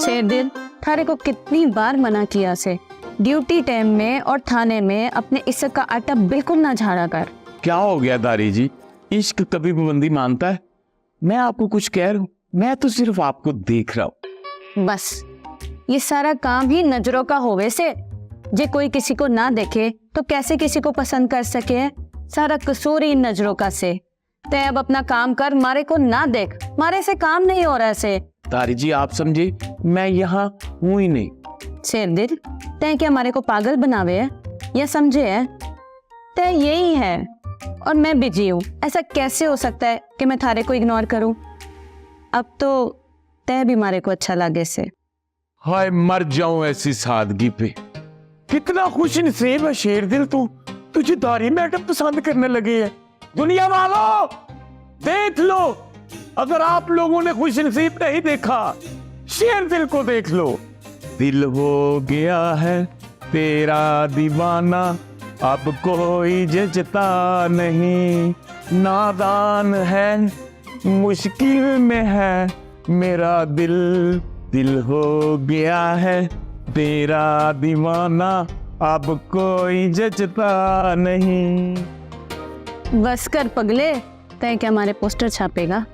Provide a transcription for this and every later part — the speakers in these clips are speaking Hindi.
शेरदिल, थारे को कितनी बार मना किया से ड्यूटी टाइम में और थाने में अपने इज्जत का आटा बिल्कुल ना झाड़ा कर। क्या हो गया दारी जी, इश्क कभी पाबंदी मानता है? मैं आपको कुछ कह रहा हूँ, मैं तो सिर्फ आपको देख रहा हूँ। बस ये सारा काम ही नजरों का होवे से, जे कोई किसी को ना देखे तो कैसे किसी को पसंद कर सके। सारा कसूर ही इन नजरों का से। तय अब अपना काम कर, मारे को ना देख, मारे से काम नहीं हो रहा से। दारी जी आप समझे, मैं यहाँ हूँ ही नहीं। शेरदिल, तय क्या हमारे को पागल बनावे है या समझे है? तय यही है और मैं बिजी हूँ। ऐसा कैसे हो सकता है कि मैं थारे को इग्नोर करूँ? अब तो तय भी हमारे को अच्छा लगे से। हाय मर जाऊं ऐसी सादगी पे। कितना खुश नसीब है शेरदिल तू, तुझे दारी मैडम पसंद करने लगी है। दुनिया वालों देख लो, अगर आप लोगों ने खुश नसीब नहीं देखा, शेरदिल को देख लो। दिल हो गया है तेरा दीवाना, अब कोई जचता नहीं, नादान है मुश्किल में है मेरा दिल, दिल हो गया है तेरा दीवाना, अब कोई जचता नहीं। बस कर पगले, तय क्या हमारे पोस्टर छापेगा?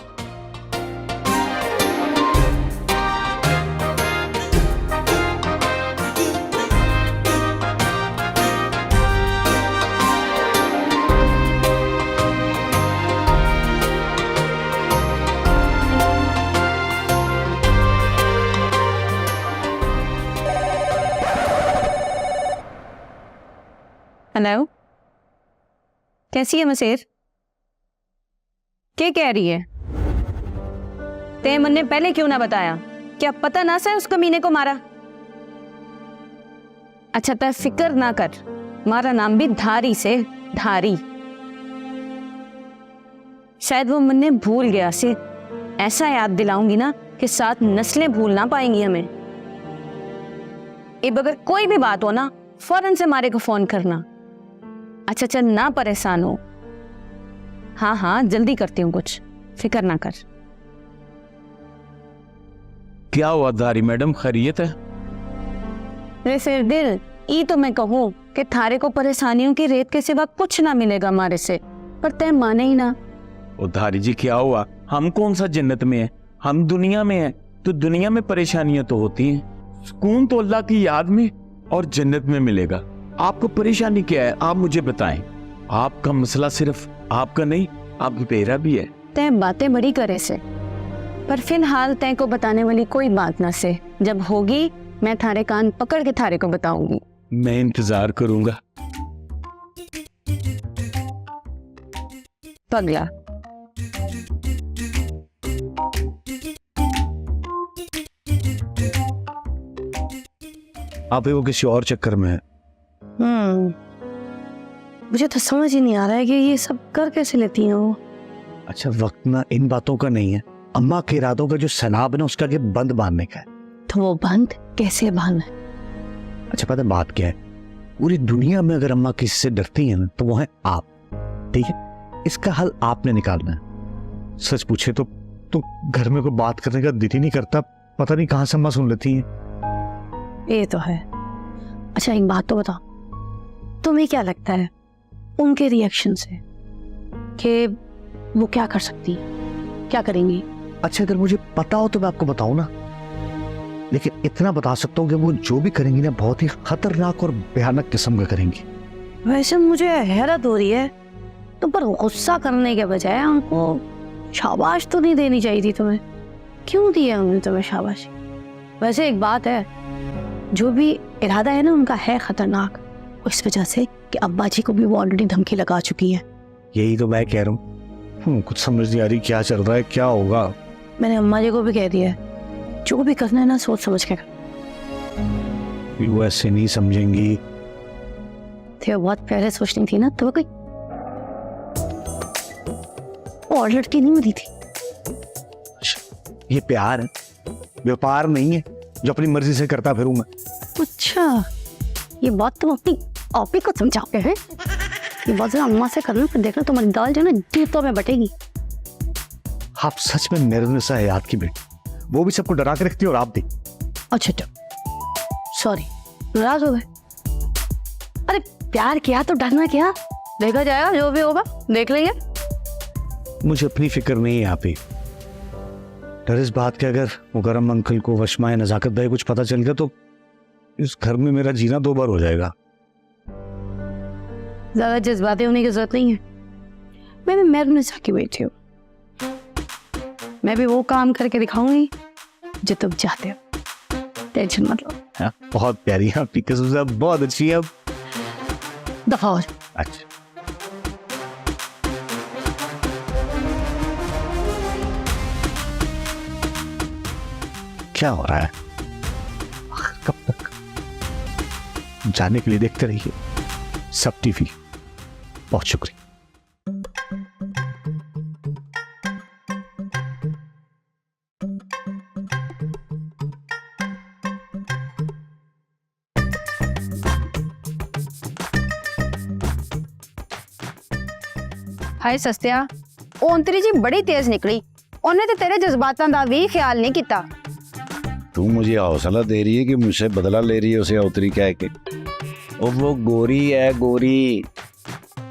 हेलो, कैसी है मसेर? क्या कह रही है? ते मन ने पहले क्यों ना बताया? क्या पता ना से उस कमीने को मारा? अच्छा तो फिक्र ना कर, मारा नाम भी धारी से, धारी। शायद वो मन ने भूल गया से, ऐसा याद दिलाऊंगी ना कि 7 नस्लें भूल ना पाएंगी हमें। अब अगर कोई भी बात हो ना, फौरन से मारे को फोन करना। अच्छा चल ना परेशान हो। हाँ हाँ जल्दी करती हूँ, कुछ फिक्र ना कर। क्या हुआ दारी मैडम, खैरियत है? रे शेरदिल, ई तो मैं कहूँ कि थारे को परेशानियों की रेत के सिवा कुछ ना मिलेगा हमारे से, पर तय माने ही ना। ओ धारी जी क्या हुआ, हम कौन सा जन्नत में है, हम दुनिया में है। तो दुनिया में परेशानियां तो होती हैं, सुकून तो अल्लाह की याद में और जन्नत में मिलेगा। आपको परेशानी क्या है, आप मुझे बताएं। आपका मसला सिर्फ आपका नहीं, आप मेरा भी है। तय बातें बड़ी करे से, पर फिलहाल तय को बताने वाली कोई बात ना से। जब होगी मैं थारे कान पकड़ के थारे को बताऊंगी। मैं इंतजार करूंगा। पगला, आप वो किसी और चक्कर में है। मुझे तो समझ ही नहीं आ रहा है कि ये सब कर कैसे लेती हैं वो। अच्छा वक्त ना इन बातों का नहीं है, अम्मा के इरादों का जो सनाब है ना उसका के बंद बांधने का है। तो वो बंद कैसे बांधना है? अच्छा पता है बात क्या है, पूरी दुनिया में अगर अम्मा किसी से डरती है ना तो वो है आप, ठीक है? इसका हल आपने निकालना है। सच पूछे तो घर में कोई बात करने का दिल ही नहीं करता, पता नहीं कहां से अम्मा सुन लेती है। ये तो है। अच्छा एक बात तो बताओ, तुम्हें क्या लगता है उनके रिएक्शन से कि वो क्या कर सकती है, क्या करेंगी? अच्छा अगर मुझे पता हो तो मैं आपको बताऊं ना, लेकिन इतना बता सकता हूँ कि वो जो भी करेंगी ना बहुत ही खतरनाक और भयानक किस्म का करेंगी। वैसे मुझे हैरत हो रही है, तुम पर गुस्सा करने के बजाय उनको शाबाश तो नहीं देनी चाहिए थी तुम्हें। क्यों दिया उन्होंने तुम्हें शाबाश? वैसे एक बात है, जो भी इरादा है ना उनका है खतरनाक, इस वजह से कि अब्बा जी को भी वो ऑलरेडी धमकी लगा चुकी है। यही तो मैं कह रहा हूँ, कुछ समझ नहीं आ रही क्या चल रहा है, क्या होगा। मैंने अम्मा जी को भी कह दिया है, जो भी करना है ना सोच समझ के कर। वो ऐसे नहीं समझेंगी। थे बहुत पहले सोचनी थी ना, तो कोई और लड़की नहीं मिली थी। ये प्यार है, व्यापार नहीं है जो अपनी मर्जी से करता फिरूंगा। अच्छा ये बात तुम अपनी आपी को समझाओगे हैं? ये बात जरा अम्मा से करना, फिर देखना तुम्हारी दाल जो है ना जूतों में बटेगी। आप सच में मेरे जैसा हयात की बेटी, वो भी सबको डरा के रखती है और आप भी। अच्छा सॉरी, नाराज हो गए? अरे प्यार किया तो डरना क्या, देखा जाएगा, जो भी होगा देख लेंगे। मुझे अपनी फिक्र नहीं है आप ही। डर इस बात के अगर मुकर्रम अंकल को वशमाए नजाकत भाई कुछ पता चल गया तो इस घर में मेरा जीना 2 बार हो जाएगा। ज्यादा जज्बाती होने की जरूरत नहीं है। मैं भी महरूनिसा की बैठी हूँ, मैं भी वो काम करके दिखाऊंगी जो तुम चाहते हो, टेंशन मत लो। हाँ, बहुत प्यारी है आपकी कसम से, बहुत अच्छी है। अब दफा हो। अच्छा क्या हो रहा है? कब तक? जाने के लिए देखते रहिए सब टीवी। बहुत शुक्रिया। ਹਾਏ ਸਸਤਿਆ, ਉਹ ਅੰਤਰੀ ਜੀ ਬੜੀ ਤੇਜ਼ ਨਿਕਲੀ, ਉਹਨੇ ਤੇ ਤੇਰੇ ਜਜ਼ਬਾਤਾਂ ਦਾ ਵੀ ਖਿਆਲ ਨਹੀਂ ਕੀਤਾ। तू मुझे हौसला दे रही है कि मुझसे बदला ले रही है उसे अवतरी कह के? और वो गोरी है गोरी।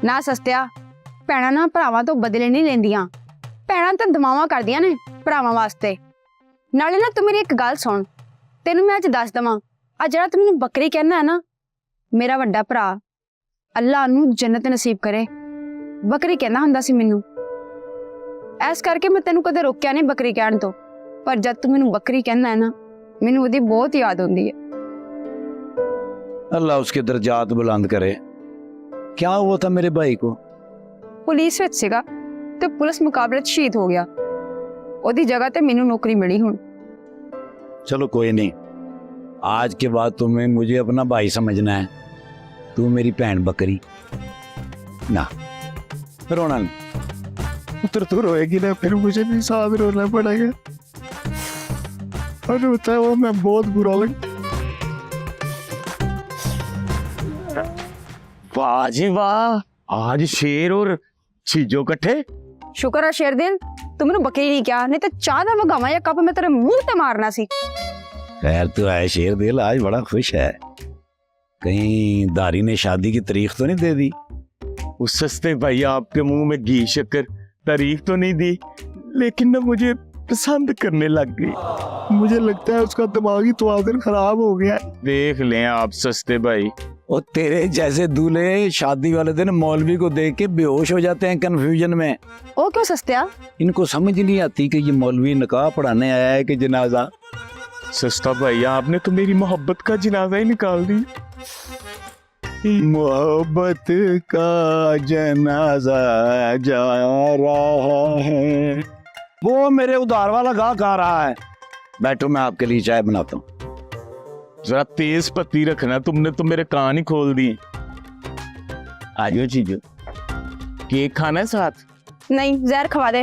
ਨਾ ਸਸਤਿਆ, ਭੈਣਾਂ ਨਾ ਭਰਾਵਾਂ ਤੋਂ ਬਦਲੇ ਨਹੀਂ ਲੈਂਦੀਆਂ, ਭੈਣਾਂ ਤਾਂ ਦਮਾਵਾਂ ਕਰਦੀਆਂ ਨੇ ਭਰਾਵਾਂ ਵਾਸਤੇ। ਨਾਲੇ ਨਾ ਤੂੰ ਮੇਰੀ ਇੱਕ ਗੱਲ ਸੁਣ, ਤੈਨੂੰ ਮੈਂ ਅੱਜ ਦੱਸ ਦਵਾਂ, ਆ ਜਿਹੜਾ ਤੂੰ ਮੈਨੂੰ ਬੱਕਰੀ ਕਹਿਣਾ ਹੈ ਨਾ, ਮੇਰਾ ਵੱਡਾ ਭਰਾ ਅੱਲਾ ਨੂੰ ਜੰਨਤ ਨਸੀਬ ਕਰੇ ਬੱਕਰੀ ਕਹਿੰਦਾ ਹੁੰਦਾ ਸੀ ਮੈਨੂੰ। ਐਸ ਕਰਕੇ ਮੈਂ ਤੈਨੂੰ ਕਦੇ ਰੋਕਿਆ ਨਹੀਂ ਬੱਕਰੀ ਕਹਿਣ ਤੋਂ, ਪਰ ਜਦ ਤੂੰ ਮੈਨੂੰ ਬੱਕਰੀ ਕਹਿੰਦਾ ਹੈ ਨਾ, ਮੈਨੂੰ ਉਹਦੀ ਬਹੁਤ ਯਾਦ ਆਉਂਦੀ ਹੈ। अल्लाह उसके दर्जात बुलंद करे। क्या हुआ था मेरे भाई को? ਪੁਲਿਸ ਵਿੱਚ ਸੀਗਾ ਤੇ ਪੁਲਿਸ ਮੁਕਾਬਲੇ 'ਚ ਸ਼ਹੀਦ ਹੋ ਗਿਆ, ਉਹਦੀ ਜਗ੍ਹਾ ਤੇ ਮੈਨੂੰ ਨੌਕਰੀ ਮਿਲੀ ਹੁਣ। चलो कोई नहीं, आज के बाद तुम्हें मुझे अपना भाई समझना है। तू मेरी भैन बकरी ना, रोना नहीं। पुत्र तो रोएगी ना, फिर मुझे भी साथ रोना पड़ेगा। और रोता है वो मैं बहुत बुरा लग। वाह जी वाह, आज शेर और चीजों इकट्ठे। ਸ਼ੁਕਰ ਆ ਸ਼ੇਰਦਿਲ ਤੂੰ ਮੈਨੂੰ ਬੱਕਰੀ ਨਹੀਂ ਕਿਹਾ, ਨਹੀਂ ਤਾਂ ਚਾਹ ਦਾ ਵਗਾਵਾਂ ਜਾਂ ਕੱਪ ਮੈਂ ਤੇਰੇ ਮੂੰਹ ਤੇ ਮਾਰਨਾ ਸੀ। खैर तो है शेर दिल, आज बड़ा खुश है। कहीं दारी ने शादी की तारीख तो नहीं दे दी? उस सस्ते भाई आपके मुंह में घी शक्कर तारीफ तो नहीं दी, लेकिन ना मुझे पसंद करने लग गई। मुझे लगता है उसका दिमागी तवाज़ुन खराब हो गया। देख लें आप सस्ते भाई, और तेरे जैसे दूल्हे शादी वाले दिन मौलवी को देख के बेहोश हो जाते हैं कंफ्यूजन में। ਉਹ ਕਿਉਂ ਸਸਤਿਆ? इनको समझ नहीं आती कि ये मौलवी निकाह पढ़ाने आया है कि जनाजा। सस्ता भाई आपने तो मेरी मोहब्बत का जनाजा ही निकाल दी। मोहब्बत का जनाजा जा रहा है। वो मेरे उधार वाला गाहक आ रहा है। बैठो मैं आपके लिए चाय बनाता हूँ। जरा तेज पत्ती रखना, तुमने तो मेरे कान ही खोल दिए। आ जाओ चीजो, केक खाना है साथ? ਨਹੀਂ ਜ਼ਹਿਰ ਖਵਾ ਦੇ।